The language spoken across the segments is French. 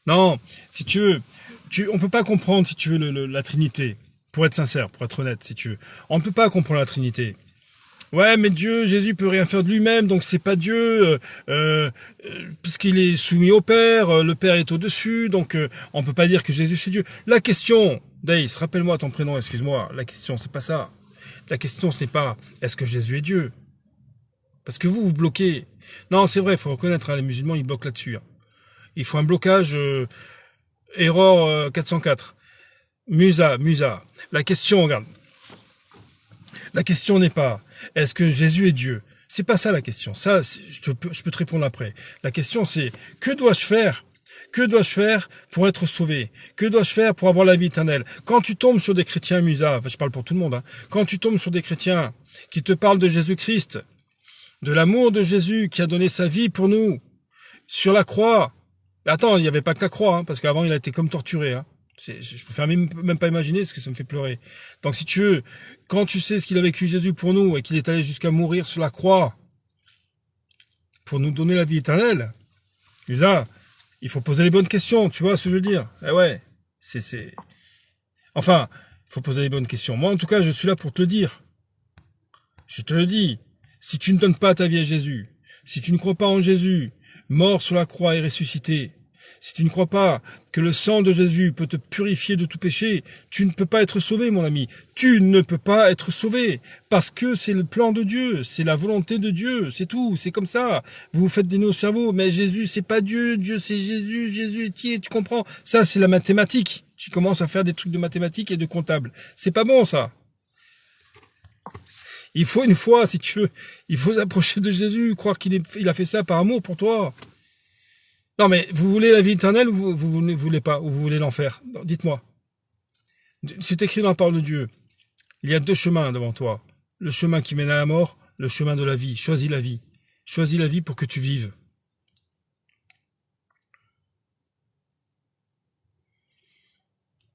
Non, si tu veux, on peut pas comprendre, si tu veux, la Trinité. Pour être sincère, pour être honnête, si tu veux. On ne peut pas comprendre la Trinité. Ouais, mais Dieu, Jésus peut rien faire de lui-même, donc c'est pas Dieu, puisqu'il est soumis au Père, le Père est au-dessus, donc on peut pas dire que Jésus c'est Dieu. La question, Daïs, rappelle-moi ton prénom, excuse-moi, la question c'est pas ça. La question ce n'est pas est-ce que Jésus est Dieu? Parce que vous bloquez. Non, c'est vrai, il faut reconnaître, hein, les musulmans ils bloquent là-dessus. Hein. Il faut un blocage, erreur 404. Musa. La question, regarde. La question n'est pas est-ce que Jésus est Dieu? C'est pas ça la question. Ça, je peux te répondre après. La question c'est que dois-je faire? Que dois-je faire pour être sauvé? Que dois-je faire pour avoir la vie éternelle? Quand tu tombes sur des chrétiens, Musa, enfin, je parle pour tout le monde, hein, quand tu tombes sur des chrétiens qui te parlent de Jésus-Christ, de l'amour de Jésus qui a donné sa vie pour nous, sur la croix. Attends, il n'y avait pas que la croix, hein, parce qu'avant il a été comme torturé. Hein. Je préfère même pas imaginer parce que ça me fait pleurer. Donc si tu veux, quand tu sais ce qu'il a vécu Jésus pour nous et qu'il est allé jusqu'à mourir sur la croix pour nous donner la vie éternelle, Musa, il faut poser les bonnes questions, tu vois ce que je veux dire? Eh ouais, Enfin, il faut poser les bonnes questions. Moi en tout cas, je suis là pour te le dire. Je te le dis, si tu ne donnes pas ta vie à Jésus, si tu ne crois pas en Jésus, mort sur la croix et ressuscité, si tu ne crois pas que le sang de Jésus peut te purifier de tout péché, tu ne peux pas être sauvé, mon ami. Tu ne peux pas être sauvé. Parce que c'est le plan de Dieu. C'est la volonté de Dieu. C'est tout. C'est comme ça. Vous vous faites des nœuds au cerveau. Mais Jésus, c'est pas Dieu. Dieu, c'est Jésus. Jésus est qui? Tu comprends? Ça, c'est la mathématique. Tu commences à faire des trucs de mathématiques et de comptable. C'est pas bon, ça. Il faut une fois, si tu veux, il faut s'approcher de Jésus, croire qu'il a fait ça par amour pour toi. Non, mais vous voulez la vie éternelle ou vous ne voulez pas, ou vous voulez l'enfer? Dites-moi. C'est écrit dans la parole de Dieu. Il y a deux chemins devant toi. Le chemin qui mène à la mort, le chemin de la vie. Choisis la vie. Choisis la vie pour que tu vives.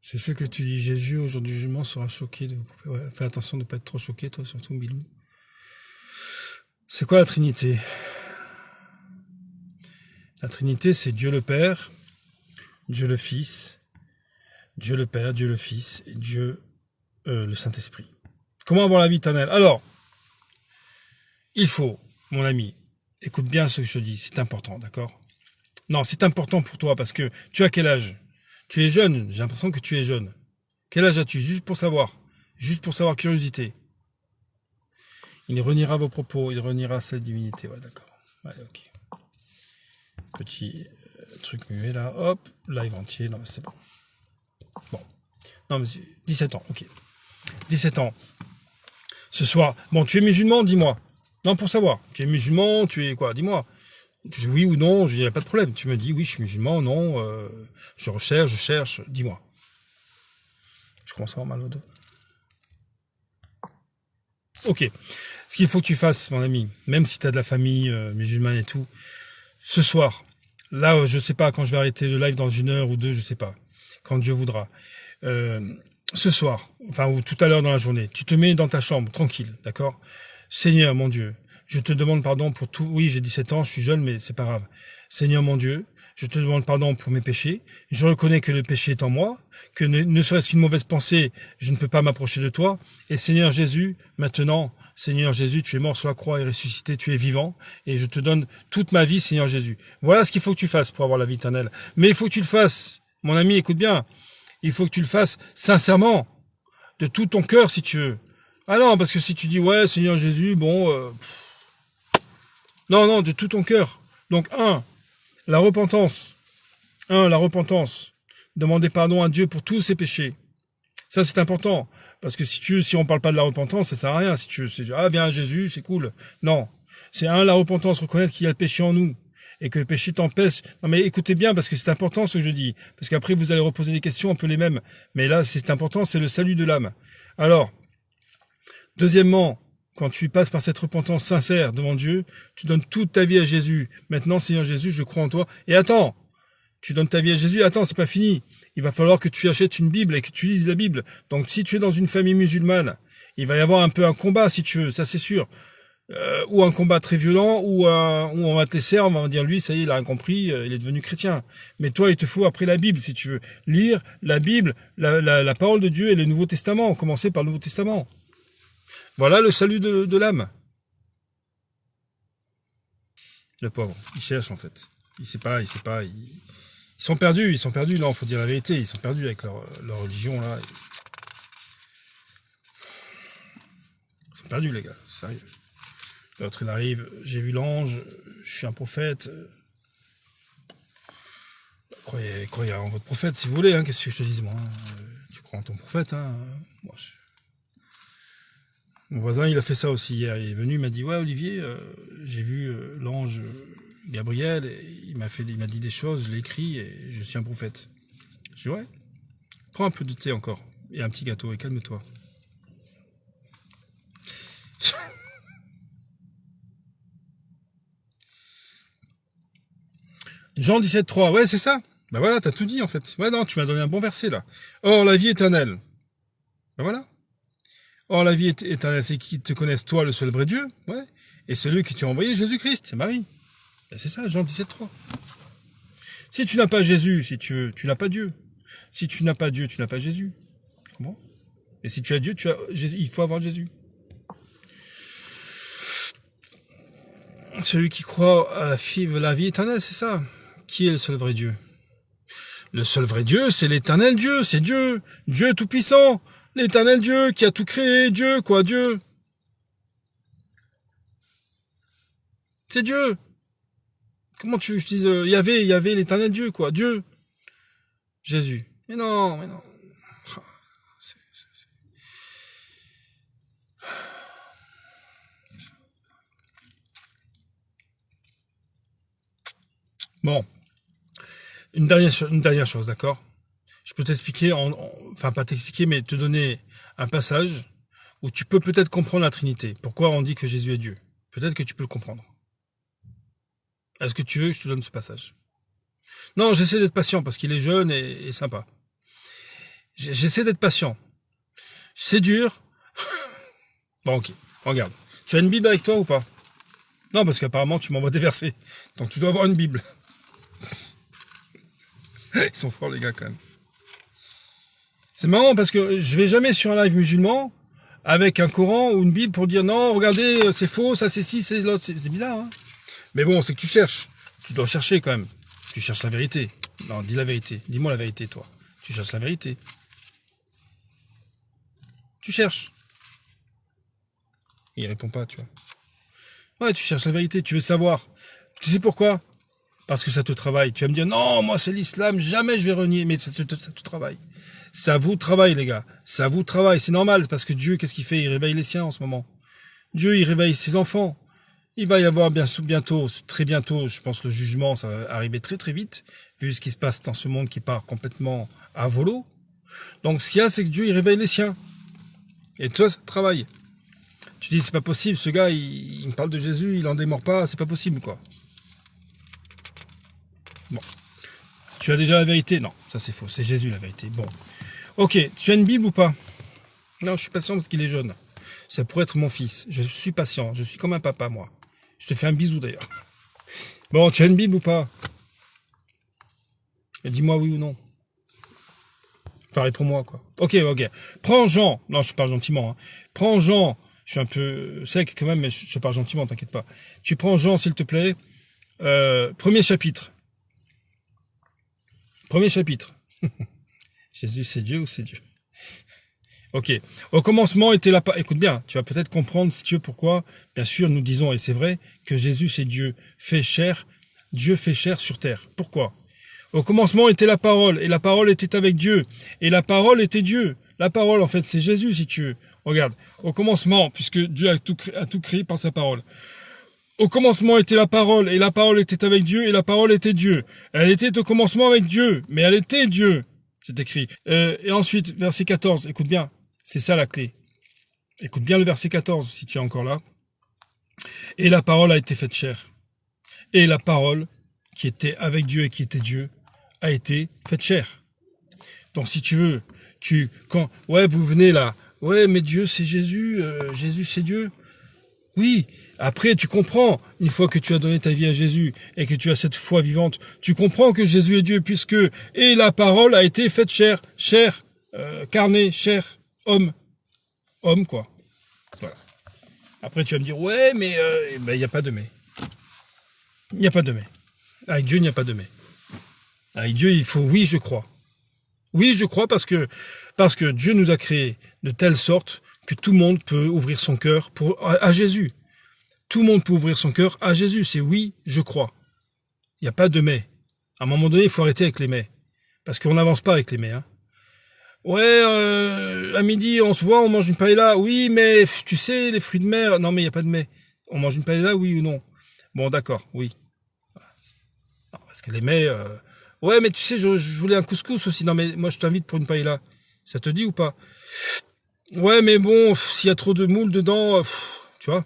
C'est ce que tu dis. Jésus, au jour du jugement, sera choqué. Ouais, fais attention de ne pas être trop choqué, toi, surtout, Bilou. C'est quoi la Trinité? La Trinité, c'est Dieu le Père, Dieu le Fils, Dieu le Père, Dieu le Fils et Dieu le Saint-Esprit. Comment avoir la vie éternelle? Alors, il faut, mon ami, écoute bien ce que je te dis, c'est important, d'accord? Non, c'est important pour toi parce que tu as quel âge? Tu es jeune, j'ai l'impression que tu es jeune. Quel âge as-tu? Juste pour savoir, curiosité. Il reniera vos propos, il reniera sa divinité, ouais, d'accord. Allez, ok. Petit truc muet là, hop, live entier, non mais c'est bon. Bon, non mais 17 ans, ok. 17 ans. Ce soir, bon, tu es musulman, dis-moi. Non, pour savoir, tu es musulman, tu es quoi, dis-moi. Oui ou non, je dirais pas de problème. Tu me dis, oui, je suis musulman, non, je cherche, dis-moi. Je commence à avoir mal au dos. Ok, ce qu'il faut que tu fasses, mon ami, même si tu as de la famille musulmane et tout, ce soir, là, je sais pas quand je vais arrêter le live dans 1 heure ou 2, je sais pas, quand Dieu voudra. Ce soir, enfin ou tout à l'heure dans la journée, tu te mets dans ta chambre, tranquille, d'accord? Seigneur, mon Dieu, je te demande pardon pour tout. Oui, j'ai 17 ans, je suis jeune, mais c'est pas grave. Seigneur, mon Dieu, je te demande pardon pour mes péchés. Je reconnais que le péché est en moi, que ne serait-ce qu'une mauvaise pensée, je ne peux pas m'approcher de toi. Et Seigneur Jésus, maintenant, Seigneur Jésus, tu es mort sur la croix et ressuscité, tu es vivant, et je te donne toute ma vie, Seigneur Jésus. Voilà ce qu'il faut que tu fasses pour avoir la vie éternelle. Mais il faut que tu le fasses, mon ami, écoute bien, il faut que tu le fasses sincèrement, de tout ton cœur si tu veux. Ah non, parce que si tu dis, ouais, Seigneur Jésus, bon... Non, de tout ton cœur. Donc, la repentance. La repentance. Demander pardon à Dieu pour tous ses péchés. Ça, c'est important. Parce que si on parle pas de la repentance, ça sert à rien. Si tu veux, ah, viens Jésus, c'est cool. Non. C'est la repentance, reconnaître qu'il y a le péché en nous. Et que le péché t'empêche. Non, mais écoutez bien, parce que c'est important ce que je dis. Parce qu'après, vous allez reposer des questions un peu les mêmes. Mais là, c'est important, c'est le salut de l'âme. Alors, deuxièmement, quand tu passes par cette repentance sincère devant Dieu, tu donnes toute ta vie à Jésus. Maintenant, Seigneur Jésus, je crois en toi. Et attends, tu donnes ta vie à Jésus, attends, c'est pas fini. Il va falloir que tu achètes une Bible et que tu lises la Bible. Donc, si tu es dans une famille musulmane, il va y avoir un peu un combat, si tu veux, ça c'est sûr. ou un combat très violent, où on va te laisser, on va dire lui, ça y est, il a rien compris, il est devenu chrétien. Mais toi, il te faut après la Bible, si tu veux. Lire la Bible, la parole de Dieu et le Nouveau Testament, commencer par le Nouveau Testament. Voilà le salut de l'âme. Le pauvre, il cherche en fait. Il sait pas. Ils sont perdus, non, faut dire la vérité, ils sont perdus avec leur religion là. Ils sont perdus les gars, sérieux. L'autre il arrive, j'ai vu l'ange, je suis un prophète. Croyez en votre prophète si vous voulez, hein, qu'est-ce que je te dis moi hein. Tu crois en ton prophète, hein. Moi, Mon voisin il a fait ça aussi hier, il est venu, il m'a dit ouais Olivier, j'ai vu l'ange Gabriel, et il m'a dit des choses, je l'ai écrit et je suis un prophète. Je dis ouais, prends un peu de thé encore et un petit gâteau et calme-toi. Jean 17,3, ouais c'est ça. Ben voilà, t'as tout dit en fait. Ouais non, tu m'as donné un bon verset là. Or la vie éternelle. Ben voilà. Or la vie éternelle, c'est qu'ils te connaissent toi le seul vrai Dieu, ouais, et celui que tu as envoyé, Jésus-Christ, c'est Marie. Ben c'est ça, Jean 17,3. Si tu n'as pas Jésus, si tu veux, tu n'as pas Dieu. Si tu n'as pas Dieu, tu n'as pas Jésus. Comment? Et si tu as Dieu, il faut avoir Jésus. Celui qui croit à la vie éternelle, c'est ça. Qui est le seul vrai Dieu? Le seul vrai Dieu, c'est l'éternel Dieu, c'est Dieu. Dieu tout-puissant. L'éternel Dieu qui a tout créé. Dieu, quoi, Dieu. C'est Dieu. Comment tu veux que je dise il y avait l'éternel Dieu, quoi. Dieu. Jésus. Mais non. Bon. Une dernière chose, d'accord? Je peux t'expliquer, enfin pas t'expliquer, mais te donner un passage où tu peux peut-être comprendre la Trinité. Pourquoi on dit que Jésus est Dieu? Peut-être que tu peux le comprendre. Est-ce que tu veux que je te donne ce passage? Non, j'essaie d'être patient parce qu'il est jeune et sympa. J'essaie d'être patient. C'est dur. Bon, ok, regarde. Tu as une Bible avec toi ou pas? Non, parce qu'apparemment tu m'envoies des versets. Donc tu dois avoir une Bible. Ils sont forts les gars quand même. C'est marrant parce que je vais jamais sur un live musulman avec un Coran ou une Bible pour dire non, regardez, c'est faux, ça c'est ci, c'est l'autre. C'est bizarre, hein. Mais bon, c'est que tu cherches. Tu dois chercher quand même. Tu cherches la vérité. Non, dis la vérité. Dis-moi la vérité, toi. Tu cherches la vérité. Tu cherches. Il répond pas, tu vois. Ouais, tu cherches la vérité, tu veux savoir. Tu sais pourquoi? Parce que ça te travaille. Tu vas me dire, non, moi c'est l'islam, jamais je vais renier. Mais ça te travaille. Ça vous travaille, les gars. Ça vous travaille. C'est normal, parce que Dieu, qu'est-ce qu'il fait? Il réveille les siens en ce moment. Dieu, il réveille ses enfants. Il va y avoir bientôt, très bientôt, je pense, le jugement, ça va arriver très très vite, vu ce qui se passe dans ce monde qui part complètement à volo. Donc ce qu'il y a, c'est que Dieu, il réveille les siens. Et toi, ça travaille. Tu dis, c'est pas possible, ce gars, il me parle de Jésus, il en démord pas, c'est pas possible, quoi. Bon. Tu as déjà la vérité? Non, ça c'est faux, c'est Jésus la vérité. Bon. Ok, tu as une Bible ou pas? Non, je suis patient parce qu'il est jeune. Ça pourrait être mon fils. Je suis patient, je suis comme un papa, moi. Je te fais un bisou d'ailleurs. Bon, tu as une Bible ou pas? Dis-moi oui ou non. Enfin, réponds-moi, quoi. Ok. Prends Jean. Non, je parle gentiment. Hein. Prends Jean. Je suis un peu sec quand même, mais je parle gentiment, t'inquiète pas. Tu prends Jean, s'il te plaît. Premier chapitre. Premier chapitre. Jésus, c'est Dieu ou c'est Dieu? Ok. Au commencement était la parole. Écoute bien, tu vas peut-être comprendre, si tu veux, pourquoi. Bien sûr, nous disons, et c'est vrai, que Jésus, c'est Dieu fait chair. Dieu fait chair sur terre. Pourquoi? Au commencement était la parole, et la parole était avec Dieu, et la parole était Dieu. La parole, en fait, c'est Jésus, si tu veux. Regarde, au commencement, puisque Dieu a tout créé par sa parole. Au commencement était la parole, et la parole était avec Dieu, et la parole était Dieu. Elle était au commencement avec Dieu, mais elle était Dieu. C'est écrit. Et ensuite, verset 14, écoute bien, c'est ça la clé. Écoute bien le verset 14, si tu es encore là. Et la parole a été faite chair. Et la parole, qui était avec Dieu et qui était Dieu, a été faite chair. Donc si tu veux, ouais, vous venez là, ouais, mais Dieu c'est Jésus, Jésus c'est Dieu. Oui, après tu comprends, une fois que tu as donné ta vie à Jésus et que tu as cette foi vivante, tu comprends que Jésus est Dieu puisque et la parole a été faite chair, carné, chair, homme, homme quoi. Voilà. Après tu vas me dire ouais mais il n'y a pas de mais. Il n'y a pas de mais. Avec Dieu il n'y a pas de mais. Avec Dieu il faut oui je crois. Oui je crois parce que Dieu nous a créés de telle sorte que tout le monde peut ouvrir son cœur à Jésus. Tout le monde peut ouvrir son cœur à Jésus. C'est oui, je crois. Il n'y a pas de mais. À un moment donné, il faut arrêter avec les mais. Parce qu'on n'avance pas avec les mais. Hein. Ouais, à midi, on se voit, on mange une paella. Oui, mais tu sais, les fruits de mer. Non, mais il n'y a pas de mais. On mange une paella, oui ou non? Bon, d'accord, oui. Non, parce que les mais... Ouais, mais tu sais, je voulais un couscous aussi. Non, mais moi, je t'invite pour une paella. Ça te dit ou pas? Ouais, mais bon, s'il y a trop de moules dedans, tu vois,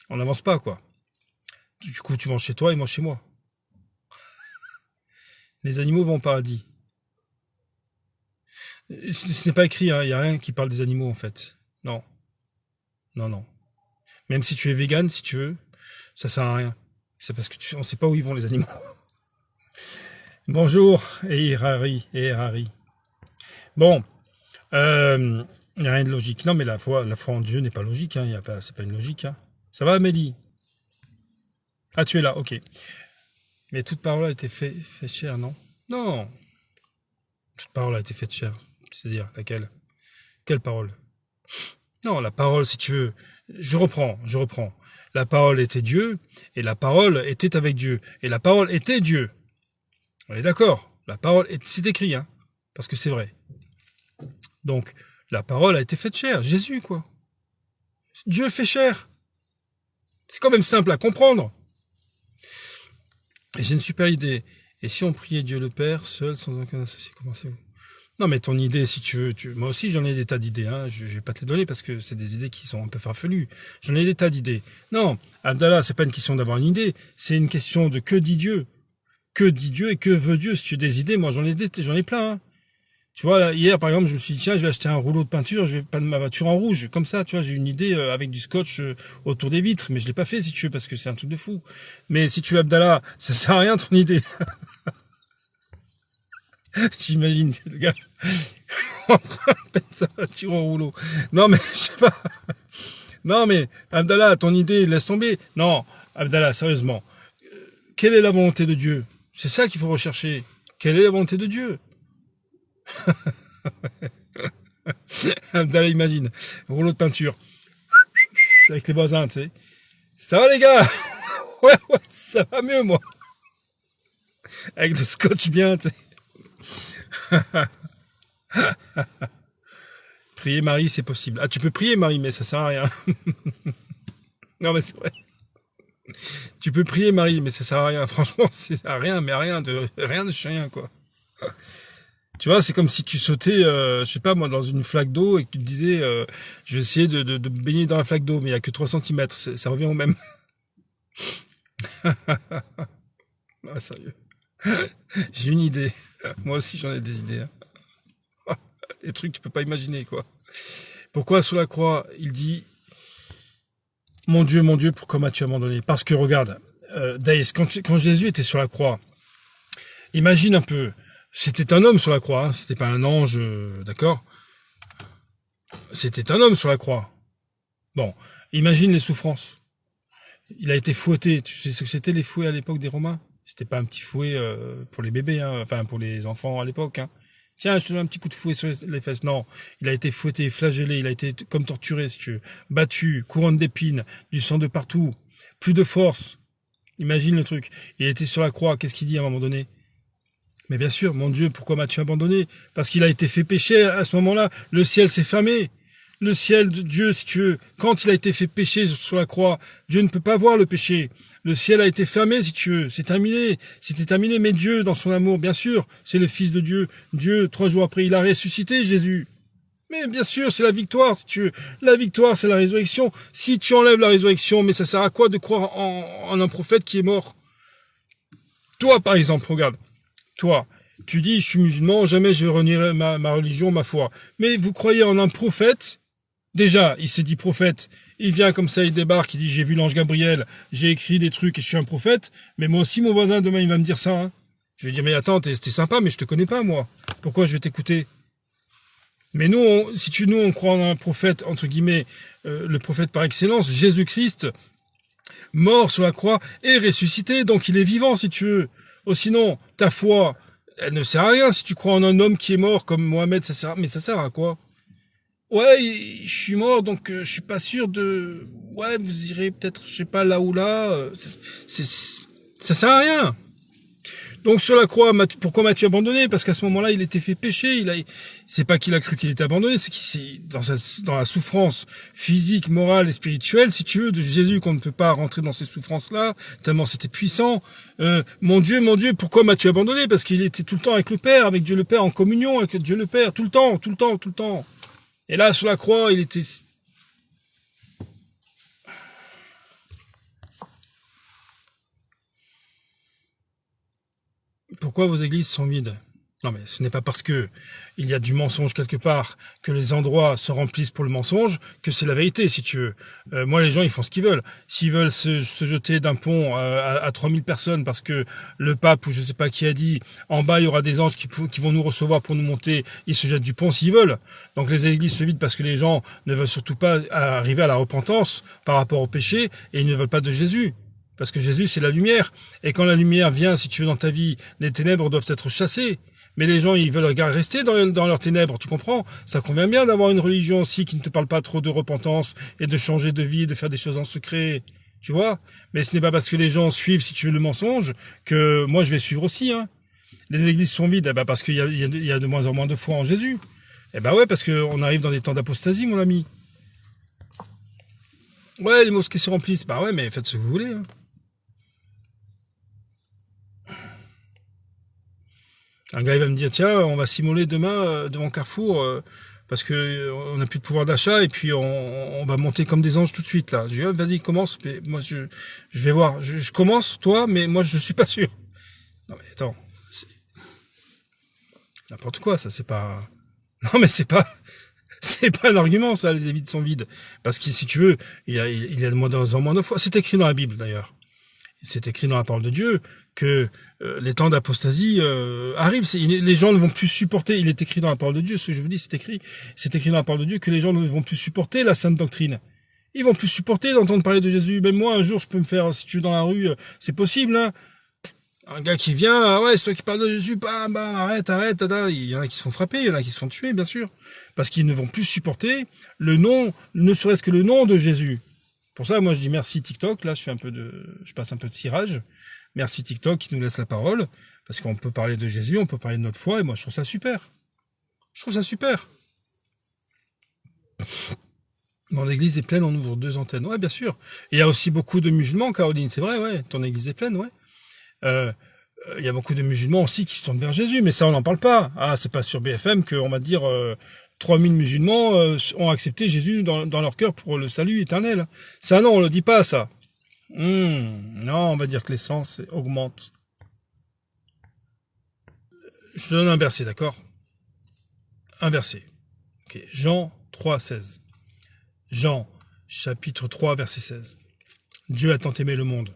on n'avance pas, quoi. Du coup, tu manges chez toi et moi chez moi. Les animaux vont au paradis. Ce n'est pas écrit, hein. Il n'y a rien qui parle des animaux, en fait. Non. Non, non. Même si tu es vegan, si tu veux, ça sert à rien. C'est parce que on ne sait pas où ils vont, les animaux. Bonjour, et Harari. Bon, il n'y a rien de logique. Non, mais la foi en Dieu n'est pas logique, hein. C'est pas une logique, hein. Ça va, Amélie? Ah, tu es là, ok. Mais toute parole a été faite chair, non? Non. Toute parole a été faite chair. C'est-à-dire, laquelle? Quelle parole? Non, la parole, si tu veux, je reprends. La parole était Dieu, et la parole était avec Dieu, et la parole était Dieu. On est d'accord? C'est écrit, hein, parce que c'est vrai. Donc, la parole a été faite chair, Jésus, quoi. Dieu fait chair. C'est quand même simple à comprendre. Et j'ai une super idée. Et si on priait Dieu le Père, seul, sans aucun associé, comment c'est? Non, mais ton idée, si tu veux, moi aussi j'en ai des tas d'idées, hein. Je vais pas te les donner parce que c'est des idées qui sont un peu farfelues. J'en ai des tas d'idées. Non, Abdallah, c'est pas une question d'avoir une idée, c'est une question de que dit Dieu. Que dit Dieu et que veut Dieu? Si tu as des idées, moi j'en ai plein, hein. Tu vois, là, hier, par exemple, je me suis dit, tiens, je vais acheter un rouleau de peinture, je vais peindre ma voiture en rouge. Comme ça, tu vois, j'ai une idée avec du scotch autour des vitres, mais je l'ai pas fait, si tu veux, parce que c'est un truc de fou. Mais si tu veux, Abdallah, ça sert à rien, ton idée. J'imagine, c'est le gars en train de peindre sa voiture en rouleau. Non, mais, je sais pas. Non, mais, Abdallah, ton idée, laisse tomber. Non, Abdallah, sérieusement. Quelle est la volonté de Dieu? C'est ça qu'il faut rechercher. Quelle est la volonté de Dieu? Abdallah, imagine. Rouleau de peinture. Avec les voisins, tu sais. Ça va, les gars? Ouais, ça va mieux, moi. Avec le scotch bien, tu sais. Prier Marie, c'est possible. Ah, tu peux prier Marie, mais ça sert à rien. Non, mais c'est vrai. Tu peux prier Marie, mais ça sert à rien. Franchement, c'est à rien, mais à rien de chien, quoi. Tu vois, c'est comme si tu sautais, je sais pas moi, dans une flaque d'eau et que tu te disais, je vais essayer de baigner dans la flaque d'eau, mais il y a que 3 centimètres. Ça revient au même. Ah, sérieux. J'ai une idée. Moi aussi, j'en ai des idées. Hein. Des trucs que tu peux pas imaginer, quoi. Pourquoi sur la croix, il dit mon Dieu, pourquoi m'as-tu abandonné? Parce que regarde, Daïs, quand Jésus était sur la croix, imagine un peu, c'était un homme sur la croix, hein, c'était pas un ange, d'accord? C'était un homme sur la croix. Bon, imagine les souffrances. Il a été fouetté. Tu sais ce que c'était les fouets à l'époque des Romains? C'était pas un petit fouet pour les bébés, hein, enfin pour les enfants à l'époque. Hein. Tiens, je te donne un petit coup de fouet sur les fesses. Non, il a été fouetté, flagellé, il a été comme torturé, si tu veux. Battu, couronne d'épines, du sang de partout, plus de force. Imagine le truc. Il était sur la croix, qu'est-ce qu'il dit à un moment donné? Mais bien sûr, mon Dieu, pourquoi m'as-tu abandonné? Parce qu'il a été fait pécher à ce moment-là. Le ciel s'est fermé. Le ciel de Dieu, si tu veux, quand il a été fait pécher sur la croix, Dieu ne peut pas voir le péché. Le ciel a été fermé, si tu veux. C'est terminé. C'était terminé. Mais Dieu, dans son amour, bien sûr, c'est le Fils de Dieu. Dieu, 3 jours après, il a ressuscité, Jésus. Mais bien sûr, c'est la victoire, si tu veux. La victoire, c'est la résurrection. Si tu enlèves la résurrection, mais ça sert à quoi de croire en un prophète qui est mort? Toi, par exemple, regarde. Toi, tu dis, je suis musulman, jamais je vais renier ma religion, ma foi. Mais vous croyez en un prophète Déjà, il s'est dit prophète. Il vient comme ça, il débarque, il dit j'ai vu l'ange Gabriel, j'ai écrit des trucs et je suis un prophète. Mais moi aussi, mon voisin, demain, il va me dire ça. Hein. Je vais dire mais attends, t'es sympa, mais je te connais pas, moi. Pourquoi je vais t'écouter? Mais nous, nous, on croit en un prophète, entre guillemets, le prophète par excellence, Jésus-Christ, mort sur la croix et ressuscité, donc il est vivant, si tu veux. Oh, sinon, ta foi, elle ne sert à rien si tu crois en un homme qui est mort comme Mohamed, mais ça sert à quoi? Ouais, je suis mort, donc je suis pas sûr de... Ouais, vous irez peut-être, je sais pas, là ou là. Ça sert à rien. Donc sur la croix, pourquoi Matthieu abandonné? Parce qu'à ce moment-là, il était fait pécher. C'est pas qu'il a cru qu'il était abandonné, c'est qu'il s'est dans la souffrance physique, morale et spirituelle, si tu veux, de Jésus, qu'on ne peut pas rentrer dans ces souffrances-là, tellement c'était puissant. Mon Dieu, pourquoi Matthieu abandonné? Parce qu'il était tout le temps avec le Père, avec Dieu le Père, en communion avec Dieu le Père, tout le temps, tout le temps, tout le temps. Et là, sur la croix, il était... Pourquoi vos églises sont vides? Non, mais ce n'est pas parce que il y a du mensonge quelque part, que les endroits se remplissent pour le mensonge, que c'est la vérité, si tu veux. Moi, les gens, ils font ce qu'ils veulent. S'ils veulent se jeter d'un pont à 3000 personnes parce que le pape ou je sais pas qui a dit, en bas, il y aura des anges qui vont nous recevoir pour nous monter, ils se jettent du pont s'ils veulent. Donc les églises se vident parce que les gens ne veulent surtout pas arriver à la repentance par rapport au péché et ils ne veulent pas de Jésus. Parce que Jésus, c'est la lumière. Et quand la lumière vient, si tu veux, dans ta vie, les ténèbres doivent être chassées. Mais les gens, ils veulent rester dans leurs ténèbres, tu comprends? Ça convient bien d'avoir une religion aussi qui ne te parle pas trop de repentance et de changer de vie, de faire des choses en secret. Tu vois? Mais ce n'est pas parce que les gens suivent, si tu veux, le mensonge, que moi je vais suivre aussi. Hein. Les églises sont vides, parce qu'il y a de moins en moins de foi en Jésus. Eh ben ouais, parce qu'on arrive dans des temps d'apostasie, mon ami. Ouais, les mosquées se remplissent. Bah ouais, mais faites ce que vous voulez. Hein. Un gars il va me dire tiens on va s'immoler demain devant Carrefour parce que on n'a plus de pouvoir d'achat et puis on va monter comme des anges tout de suite là. Je dis vas-y commence mais moi je vais voir je commence toi mais moi je suis pas sûr. Non mais attends c'est n'importe quoi ça c'est pas non mais c'est pas un argument ça les évites sont vides parce que si tu veux il y a de moins en moins de fois c'est écrit dans la Bible d'ailleurs. C'est écrit dans la parole de Dieu que les temps d'apostasie arrivent. Les gens ne vont plus supporter. Il est écrit dans la parole de Dieu. Ce que je vous dis, c'est écrit dans la parole de Dieu que les gens ne vont plus supporter la sainte doctrine. Ils vont plus supporter d'entendre parler de Jésus. Même moi, un jour, je peux me faire, si tu es dans la rue, c'est possible. Hein. Un gars qui vient, ah ouais, c'est toi qui parles de Jésus, bam, bam, arrête. Il y en a qui se font frapper, il y en a qui se font tuer, bien sûr, parce qu'ils ne vont plus supporter le nom, ne serait-ce que le nom de Jésus. Pour ça, moi, je dis merci TikTok. Là, je passe un peu de cirage. Merci TikTok qui nous laisse la parole. Parce qu'on peut parler de Jésus, on peut parler de notre foi. Et moi, je trouve ça super. Je trouve ça super. Mon église est pleine, on ouvre 2 antennes. Ouais, bien sûr. Et il y a aussi beaucoup de musulmans, Caroline. C'est vrai, ouais. Ton église est pleine, ouais. Il y a beaucoup de musulmans aussi qui se tournent vers Jésus. Mais ça, on n'en parle pas. Ah, c'est pas sur BFM qu'on va dire... 3000 musulmans ont accepté Jésus dans leur cœur pour le salut éternel. Ça, non, on le dit pas, ça. Non, on va dire que l'essence augmente. Je te donne un verset, d'accord? Un verset. Okay. Jean 3, 16. Jean, chapitre 3, verset 16. Dieu a tant aimé le monde.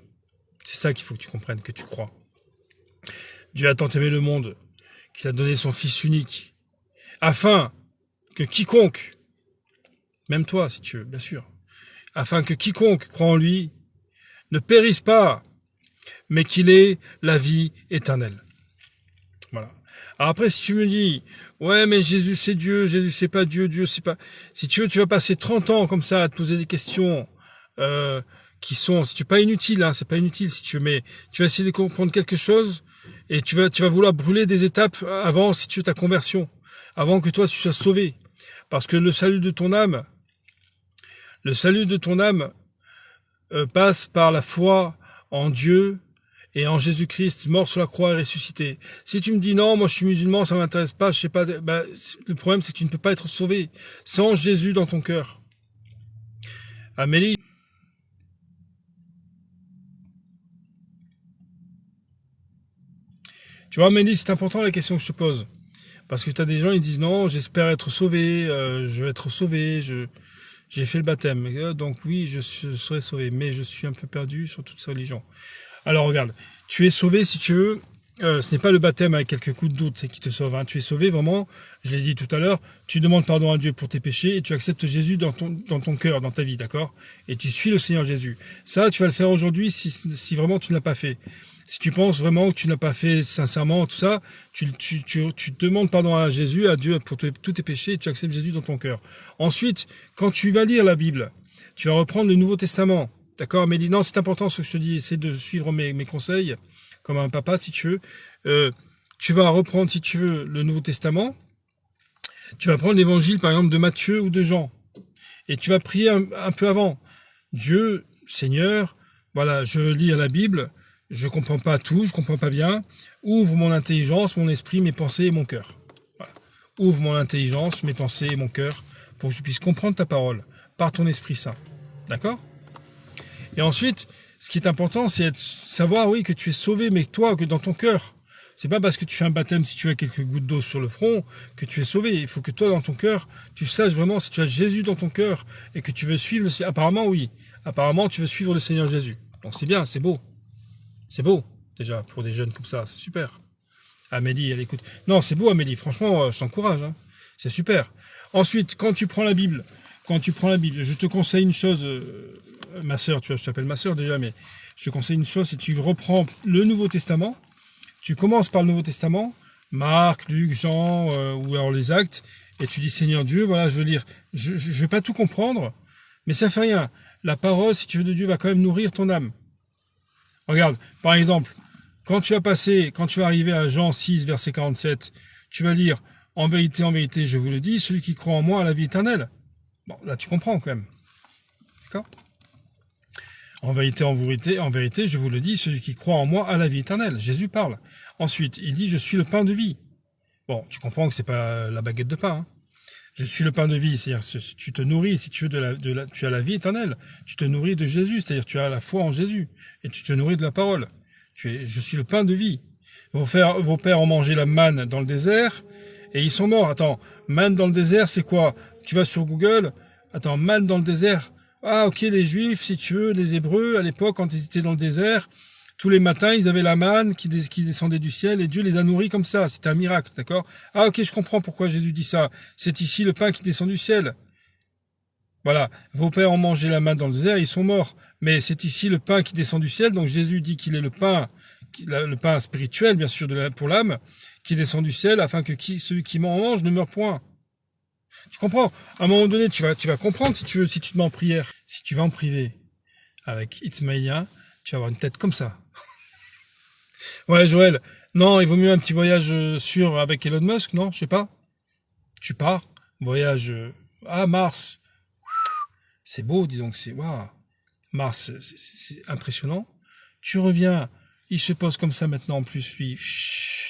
C'est ça qu'il faut que tu comprennes, que tu crois. Dieu a tant aimé le monde qu'il a donné son Fils unique, afin que quiconque, même toi si tu veux, bien sûr, afin que quiconque croit en lui ne périsse pas, mais qu'il ait la vie éternelle. Voilà. Alors après, si tu me dis, ouais, mais Jésus c'est Dieu, Jésus c'est pas Dieu, Dieu c'est pas... Si tu veux, tu vas passer 30 ans comme ça à te poser des questions qui sont, si tu veux, pas inutiles, hein, c'est pas inutile si tu veux, mais tu vas essayer de comprendre quelque chose et tu vas vouloir brûler des étapes avant, si tu veux, ta conversion, avant que toi tu sois sauvé. Parce que le salut de ton âme passe par la foi en Dieu et en Jésus-Christ, mort sur la croix et ressuscité. Si tu me dis non, moi je suis musulman, ça m'intéresse pas, je sais pas, le problème c'est que tu ne peux pas être sauvé sans Jésus dans ton cœur. Amélie. Tu vois, Amélie, c'est important la question que je te pose. Parce que tu as des gens, ils disent non, j'espère être sauvé, je vais être sauvé, j'ai fait le baptême. Donc oui, serai sauvé, mais je suis un peu perdu sur toute ces religions. Alors regarde, tu es sauvé si tu veux. Ce n'est pas le baptême avec quelques coups de doute qui te sauve. Hein. Tu es sauvé vraiment, je l'ai dit tout à l'heure, tu demandes pardon à Dieu pour tes péchés et tu acceptes Jésus dans ton cœur, dans ta vie, d'accord? Et tu suis le Seigneur Jésus. Ça, tu vas le faire aujourd'hui si vraiment tu ne l'as pas fait. Si tu penses vraiment que tu ne l'as pas fait sincèrement, tout ça, tu demandes pardon à Jésus, à Dieu pour tous tes péchés et tu acceptes Jésus dans ton cœur. Ensuite, quand tu vas lire la Bible, tu vas reprendre le Nouveau Testament. D'accord, Amélie? Non, c'est important ce que je te dis, essaie de suivre mes conseils, comme un papa si tu veux. Tu vas reprendre, si tu veux, le Nouveau Testament. Tu vas prendre l'évangile, par exemple, de Matthieu ou de Jean. Et tu vas prier un peu avant. Dieu, Seigneur, voilà, je lis à la Bible, je comprends pas tout, je comprends pas bien. Ouvre mon intelligence, mon esprit, mes pensées et mon cœur. Voilà. Ouvre mon intelligence, mes pensées et mon cœur, pour que je puisse comprendre ta parole, par ton Esprit Saint. D'accord? Et ensuite, ce qui est important, c'est de savoir, oui, que tu es sauvé, mais toi, que dans ton cœur. C'est pas parce que tu fais un baptême, si tu as quelques gouttes d'eau sur le front, que tu es sauvé. Il faut que toi, dans ton cœur, tu saches vraiment si tu as Jésus dans ton cœur et que tu veux suivre le... Apparemment, oui. Apparemment, tu veux suivre le Seigneur Jésus. Donc c'est bien, c'est beau. C'est beau, déjà, pour des jeunes comme ça, c'est super. Amélie, elle écoute. Non, c'est beau, Amélie. Franchement, je t'encourage. Hein. C'est super. Ensuite, quand tu prends la Bible, je te conseille une chose... ma sœur, tu vois, je t'appelle ma sœur déjà, mais je te conseille une chose, si tu reprends le Nouveau Testament, tu commences par le Nouveau Testament, Marc, Luc, Jean, ou alors les Actes, et tu dis, Seigneur Dieu, voilà, je veux lire, je vais pas tout comprendre, mais ça fait rien. La parole, si tu veux, de Dieu va quand même nourrir ton âme. Regarde, par exemple, quand tu vas arriver à Jean 6, verset 47, tu vas lire, en vérité, je vous le dis, celui qui croit en moi a la vie éternelle. Bon, là, tu comprends quand même. D'accord ? En vérité, je vous le dis, celui qui croit en moi a la vie éternelle. Jésus parle. Ensuite, il dit, je suis le pain de vie. Bon, tu comprends que c'est pas la baguette de pain. Hein. Je suis le pain de vie, c'est-à-dire tu te nourris, si tu veux, tu as la vie éternelle. Tu te nourris de Jésus, c'est-à-dire tu as la foi en Jésus. Et tu te nourris de la parole. Je suis le pain de vie. Vos pères ont mangé la manne dans le désert et ils sont morts. Attends, manne dans le désert, c'est quoi? Tu vas sur Google. Attends, manne dans le désert. Ah ok, les Juifs, si tu veux, les Hébreux, à l'époque, quand ils étaient dans le désert, tous les matins, ils avaient la manne qui descendait du ciel et Dieu les a nourris comme ça. C'était un miracle, d'accord? Ah ok, je comprends pourquoi Jésus dit ça. C'est ici le pain qui descend du ciel. Voilà, vos pères ont mangé la manne dans le désert, ils sont morts. Mais c'est ici le pain qui descend du ciel, donc Jésus dit qu'il est le pain spirituel, bien sûr, pour l'âme, qui descend du ciel, afin que celui qui m'en mange ne meure point. Tu comprends? À un moment donné, tu vas comprendre si tu te mets en prière. Si tu vas en privé avec Itzmaïlia, tu vas avoir une tête comme ça. Ouais, Joël. Non, il vaut mieux un petit voyage sûr avec Elon Musk, non? Je sais pas. Tu pars, voyage à Mars. C'est beau, dis donc, waouh. Mars, c'est impressionnant. Tu reviens, il se pose comme ça maintenant en plus, lui.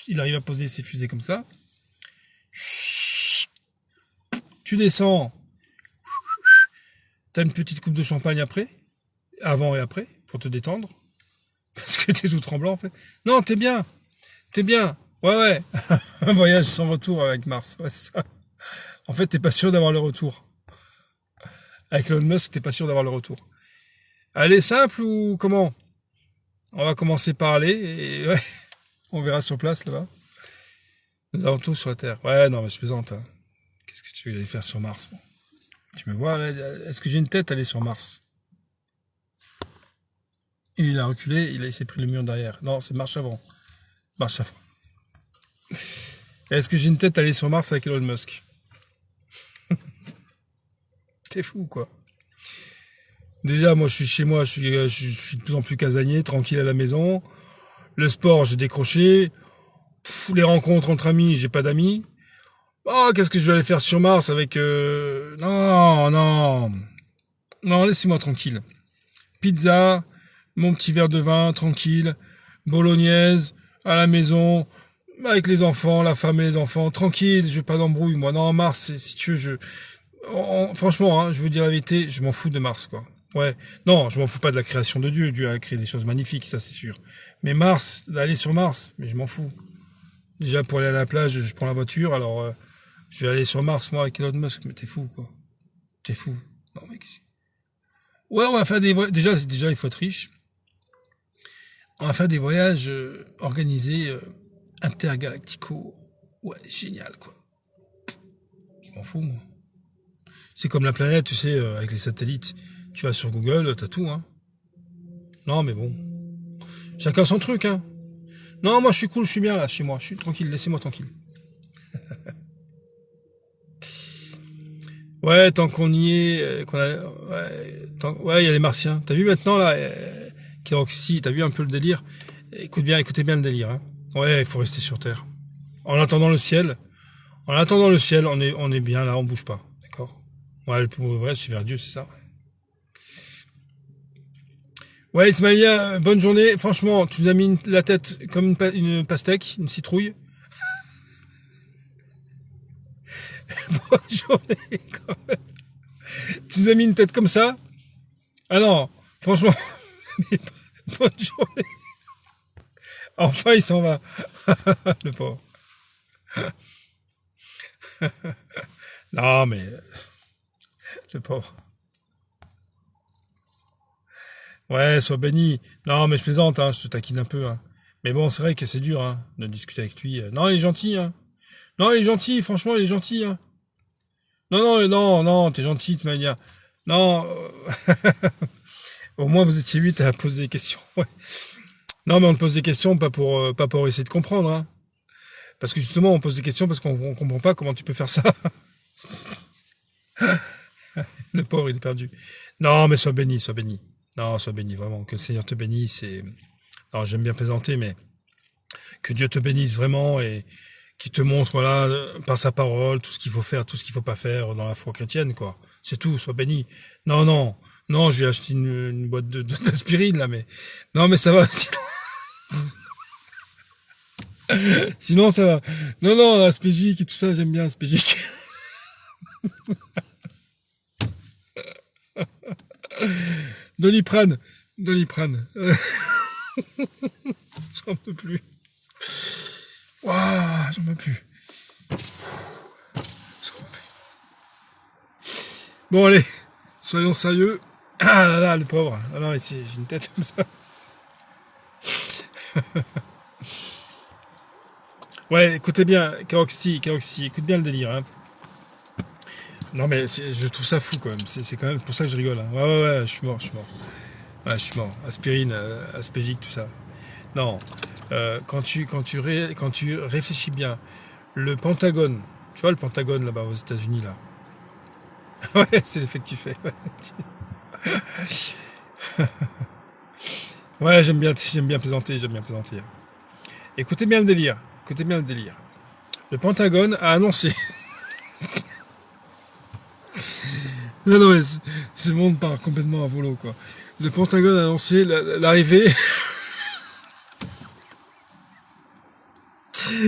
Il arrive à poser ses fusées comme ça. Tu descends, t'as une petite coupe de champagne après, avant et après, pour te détendre, parce que t'es tout tremblant en fait. Non, t'es bien, ouais, un voyage sans retour avec Mars, ouais, c'est ça. En fait, t'es pas sûr d'avoir le retour. Avec Elon Musk, t'es pas sûr d'avoir le retour. Elle est simple ou comment? On va commencer par aller, et ouais, on verra sur place là-bas. Nous avons tout sur la Terre. Ouais, non, mais je plaisante, hein. Qu'est-ce que tu veux aller faire sur Mars? Bon. Tu me vois, est-ce que j'ai une tête à aller sur Mars? Il a reculé, il s'est pris le mur derrière. Non, c'est marche avant. Est-ce que j'ai une tête à aller sur Mars avec Elon Musk? T'es fou, quoi. Déjà, moi, je suis chez moi, je suis de plus en plus casanier, tranquille à la maison. Le sport, j'ai décroché. Les rencontres entre amis, j'ai pas d'amis. Oh, qu'est-ce que je vais aller faire sur Mars avec... Non, laissez-moi tranquille. Pizza, mon petit verre de vin, tranquille. Bolognaise, à la maison, avec les enfants, la femme et les enfants, tranquille, je veux pas d'embrouille, moi. Non, Mars, si tu veux, franchement, hein, je veux dire la vérité, je m'en fous de Mars, quoi. Ouais, non, je m'en fous pas de la création de Dieu. Dieu a créé des choses magnifiques, ça c'est sûr. Mais Mars, d'aller sur Mars, mais je m'en fous. Déjà, pour aller à la plage, je prends la voiture, alors je vais aller sur Mars, moi, avec Elon Musk, mais t'es fou, quoi. T'es fou. Non, mec. Ouais, on va faire des voyages. Déjà, il faut être riche. On va faire des voyages organisés intergalacticaux. Ouais, génial, quoi. Je m'en fous, moi. C'est comme la planète, tu sais, avec les satellites. Tu vas sur Google, t'as tout, hein. Non, mais bon. Chacun son truc, hein. Non, moi, je suis cool, je suis bien, là, chez moi. Je suis tranquille, laissez-moi tranquille. Ouais, tant qu'on y est, ouais, il y a les Martiens. T'as vu maintenant, là, Keroxy, t'as vu un peu le délire? Écoutez bien le délire, hein. Ouais, il faut rester sur Terre. En attendant le ciel, on est bien là, on bouge pas, d'accord? Ouais, le plus vrai, c'est vers Dieu, c'est ça. Ouais, Ismaïlia, bonne journée. Franchement, tu nous as mis la tête comme une pastèque, une citrouille. Bonne journée, quand même. Tu nous as mis une tête comme ça. Ah non, franchement, bonne journée. Enfin, il s'en va. Le pauvre. Non, mais le pauvre. Ouais, sois béni. Non, mais je plaisante, hein, je te taquine un peu. Hein. Mais bon, c'est vrai que c'est dur hein, de discuter avec lui. Non, il est gentil. Hein. Non, il est gentil, franchement, il est gentil. Hein. Non, t'es gentil, tu m'as dit. Non, au moins vous étiez 8 à poser des questions. Ouais. Non, mais on te pose des questions pas pour essayer de comprendre. Hein. Parce que justement, on pose des questions parce qu'on comprend pas comment tu peux faire ça. Le pauvre, il est perdu. Non, mais sois béni, sois béni. Non, sois béni, vraiment. Que le Seigneur te bénisse. Et... Non, j'aime bien plaisanter, mais que Dieu te bénisse vraiment et qu'il te montre, voilà, par sa parole, tout ce qu'il faut faire, tout ce qu'il faut pas faire dans la foi chrétienne, quoi. C'est tout, sois béni. Non, je vais acheter une boîte d'aspirine, là, mais... Non, mais ça va, sinon ça va. Non, Aspégique et tout ça, j'aime bien Aspégique. Doliprane. J'en peux plus. Waouh, j'en peux plus. Bon, allez, soyons sérieux. Ah là là, le pauvre. Ah non, ici, j'ai une tête comme ça. Ouais, écoutez bien, Keroxy, écoute bien le délire. Hein. Non, mais je trouve ça fou quand même. C'est quand même pour ça que je rigole. Hein. Ouais, je suis mort. Ouais, je suis mort. Aspirine, Aspégique, tout ça. Non, quand tu réfléchis bien, le Pentagone, tu vois le Pentagone là-bas aux États-Unis là. Ouais, c'est l'effet que tu fais. Ouais, j'aime bien plaisanter. Écoutez bien le délire. Le Pentagone a annoncé. Non, mais ce monde part complètement à volo quoi. Le Pentagone a annoncé l'arrivée.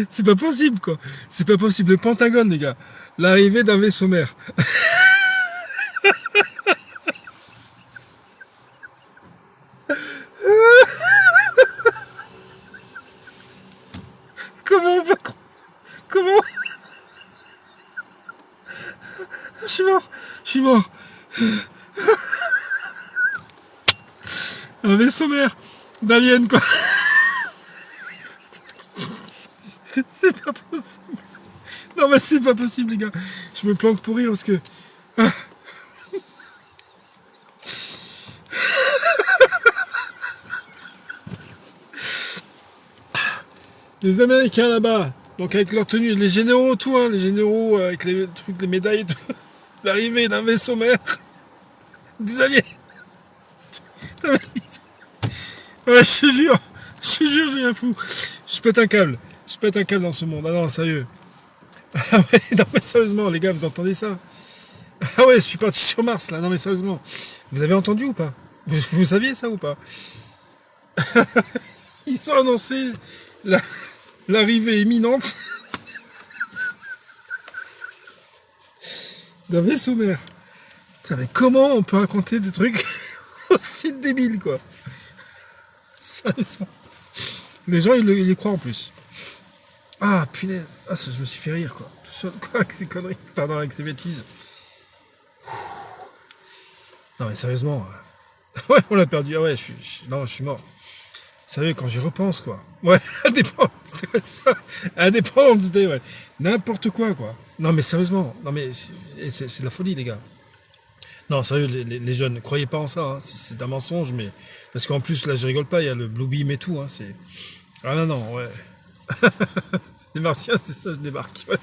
C'est pas possible quoi. C'est pas possible. Le Pentagone les gars. L'arrivée d'un vaisseau mère. Comment on peut... Comment... Je suis mort. Un vaisseau mère d'alien quoi. C'est pas possible. Non mais c'est pas possible les gars. Je me planque pour rire parce que... Les Américains là-bas, donc avec leur tenue, les généraux tout, hein, les généraux avec les trucs, les médailles et tout. L'arrivée d'un vaisseau mère. Des aliens. Ouais, je te jure, je deviens fou. Je pète un câble dans ce monde. Ah non, sérieux. Ah ouais, non mais sérieusement, les gars, vous entendez ça? Ah ouais, je suis parti sur Mars là. Non mais sérieusement, vous avez entendu ou pas? Vous saviez ça ou pas? Ils ont annoncé l'arrivée imminente d'un vaisseau mère. Putain, mais comment on peut raconter des trucs aussi débiles quoi? Sérieusement. Les gens ils y croient en plus. Ah, punaise. Ah, ça, je me suis fait rire, quoi. Tout seul, quoi, avec ces conneries. Pardon, avec ces bêtises. Non, mais sérieusement. Ouais, on l'a perdu. Ah ouais, non, je suis mort. Sérieux, quand j'y repense, quoi. Ouais, Independence Day, ouais, ça. Independence Day, ouais. N'importe quoi. Non, mais sérieusement. Non, mais c'est de la folie, les gars. Non, sérieux, les jeunes, ne croyez pas en ça. Hein. C'est un mensonge, mais. Parce qu'en plus, là, je rigole pas, il y a le Blue Beam et tout. Hein. C'est. Ah non, non, ouais. Les Martiens, c'est ça, je débarque. Ouais,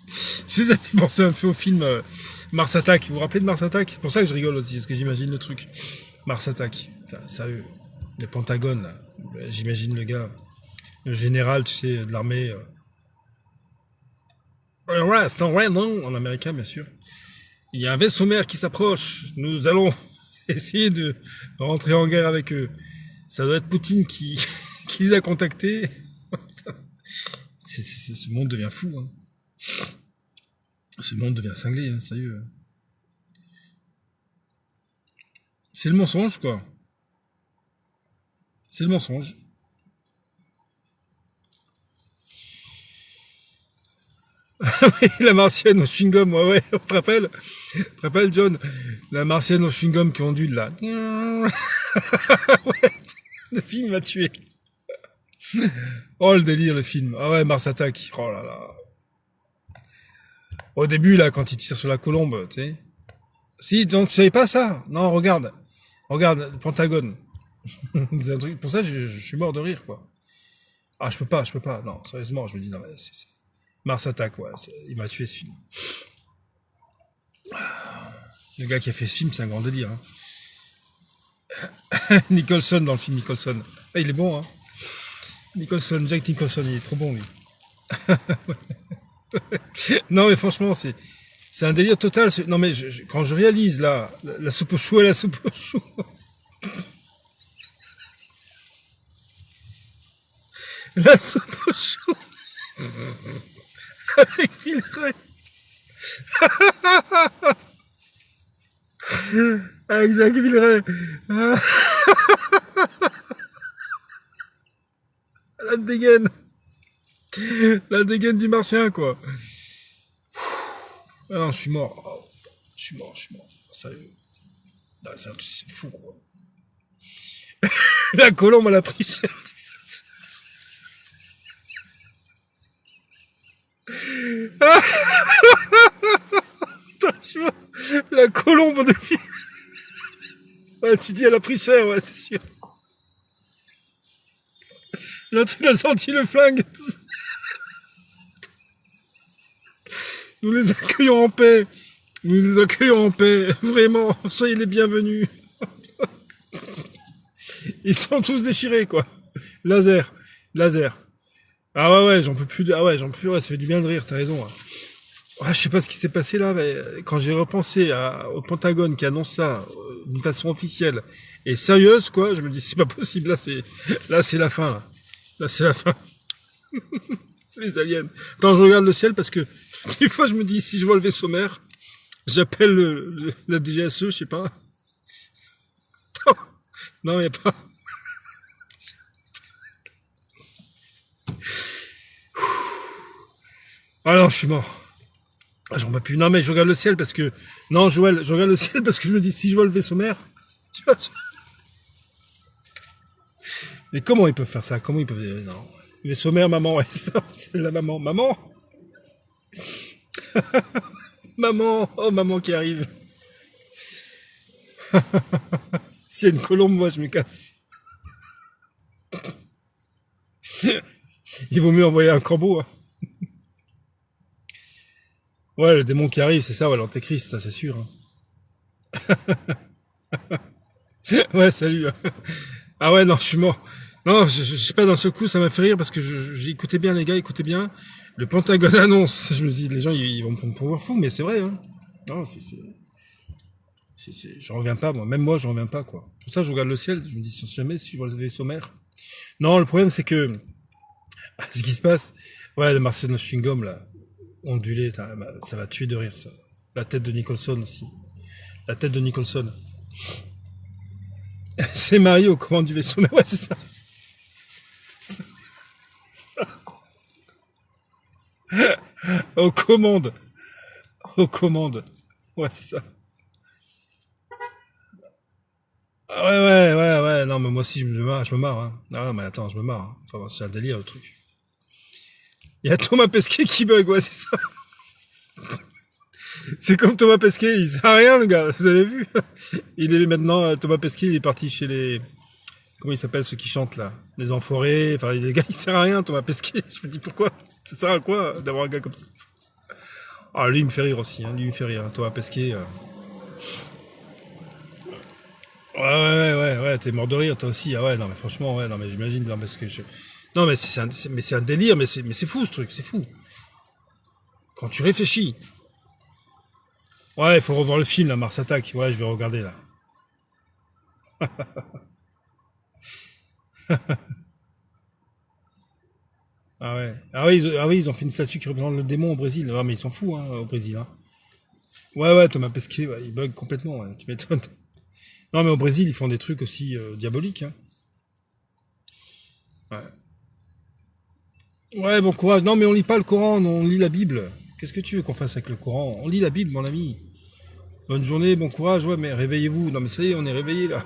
si ça fait penser un peu au film Mars Attack. Vous vous rappelez de Mars Attack? C'est pour ça que je rigole aussi, parce que j'imagine le truc. Mars Attack. Putain, sérieux. Le Pentagone, là. J'imagine le gars. Le général, tu sais, de l'armée. Ouais, c'est en non, en américain, bien sûr. Il y a un vaisseau mère qui s'approche. Nous allons essayer de rentrer en guerre avec eux. Ça doit être Poutine qui les a contactés. Ce monde devient fou. Hein. Ce monde devient cinglé, hein, sérieux. C'est le mensonge, quoi. C'est le mensonge. La martienne au chewing-gum, ouais, on te rappelle? Tu te rappelles, John? La martienne au chewing-gum qui ondule, là. Ouais, le film m'a tué. Oh, le délire, le film. Ah ouais, Mars Attack. Oh là là. Au début, là, quand il tire sur la colombe, tu sais. Si, donc tu savais pas ça? Non, regarde. Regarde, le Pentagone. C'est un truc. Pour ça, je suis mort de rire, quoi. Ah, je peux pas. Non, sérieusement, je me dis, non, Mars Attack, ouais. Il m'a tué, ce film. Le gars qui a fait ce film, c'est un grand délire, hein. Nicholson dans le film Nicholson. Ah, il est bon, hein. Nicholson, Jack Nicholson, il est trop bon, lui. Non, mais franchement, c'est un délire total. Non, mais quand je réalise, là, la soupe au chou et la soupe au chou. La soupe au chou avec Villeray. Avec Jacques Villeray. Ah, la dégaine. La dégaine du martien, quoi. Ah non, je suis mort. Oh, je suis mort. Sérieux. C'est fou, quoi. La colombe, elle a pris cher. Ah, la colombe de... Ouais, tu dis, elle a pris cher, ouais, c'est sûr. L'autre, il a sorti le flingue. Nous les accueillons en paix. Nous les accueillons en paix. Vraiment, soyez les bienvenus. Ils sont tous déchirés, quoi. Laser. Laser. Ah ouais, j'en peux plus. Ah ouais, j'en peux plus. Ouais, ça fait du bien de rire, t'as raison. Ouais. Ah, je sais pas ce qui s'est passé là, mais quand j'ai repensé au Pentagone qui annonce ça d'une façon officielle et sérieuse, quoi, je me dis c'est pas possible. Là, c'est la fin. Là, c'est la fin. Les aliens. Quand je regarde le ciel, parce que des fois, je me dis si je vois le vaisseau mère, j'appelle la DGSE, je sais pas. Non, y a pas. Ah non, je suis mort. Ah, j'en peux plus. Non, mais je regarde le ciel parce que. Non, Joël, je regarde le ciel parce que je me dis si je vois le vaisseau mère. Tu vois, mais comment ils peuvent faire ça? Comment ils peuvent. Non. Le vaisseau mère, maman, ouais, c'est ça. C'est la maman. Maman. Maman. Oh, maman qui arrive. S'il y a une colombe, moi, je me casse. Il vaut mieux envoyer un corbeau. Hein. Ouais, le démon qui arrive, c'est ça, ouais, l'antéchrist, ça, c'est sûr. Hein. Ouais, salut. Ah ouais, non, je suis mort. Non, je sais pas, dans ce coup, ça m'a fait rire parce que j'écoutais bien, les gars, écoutez bien. Le Pentagone annonce. Je me dis, les gens, ils vont me prendre fou, mais c'est vrai, hein. Non, je reviens pas, moi. Même moi, je reviens pas, quoi. Pour ça, je regarde le ciel, je me dis, jamais si je vois le vaisseau mère. Non, le problème, c'est que, ce qui se passe, ouais, le Marcel Chewing-Gum, là, ondulé, ça va tuer de rire, ça. La tête de Nicholson aussi. La tête de Nicholson. C'est marié aux commandes du vaisseau mère, ouais, c'est ça. Aux commandes. Aux commandes. Ouais, c'est ça. Ah ouais. Non, mais moi aussi, je me marre, hein. Ah non, mais attends, je me marre, hein. Enfin, bon, c'est un délire, le truc. Il y a Thomas Pesquet qui bug, ouais, c'est ça. C'est comme Thomas Pesquet, il sert à rien, le gars. Vous avez vu? Il est maintenant, Thomas Pesquet, il est parti chez les, comment il s'appelle, ceux qui chantent, là? Les Enfoirés. Enfin, les gars, il sert à rien, Thomas Pesquet. Je me dis, pourquoi? Ça sert à quoi, d'avoir un gars comme ça? Ah, lui, il me fait rire aussi, hein. Lui, il me fait rire, hein. Thomas Pesquet, ouais, t'es mort de rire, toi aussi. Ah ouais, non, mais franchement, ouais, non, mais j'imagine, non, parce que non, mais c'est un délire, mais c'est fou, ce truc, c'est fou. Quand tu réfléchis. Ouais, il faut revoir le film, là, Mars Attack. Ouais, je vais regarder, là. Ah oui, ils ont fait une statue qui représente le démon au Brésil. Ah, mais ils sont fous, hein, au Brésil, hein. Ouais, Thomas Pesquet, ouais, il bug complètement, ouais, tu m'étonnes. Non, mais au Brésil, ils font des trucs aussi diaboliques, hein. Ouais. Ouais, bon courage. Non, mais on lit pas le Coran, non, on lit la Bible. Qu'est-ce que tu veux qu'on fasse avec le Coran? On lit la Bible, mon ami. Bonne journée, bon courage, ouais, mais réveillez-vous. Non, mais ça y est, on est réveillés, là.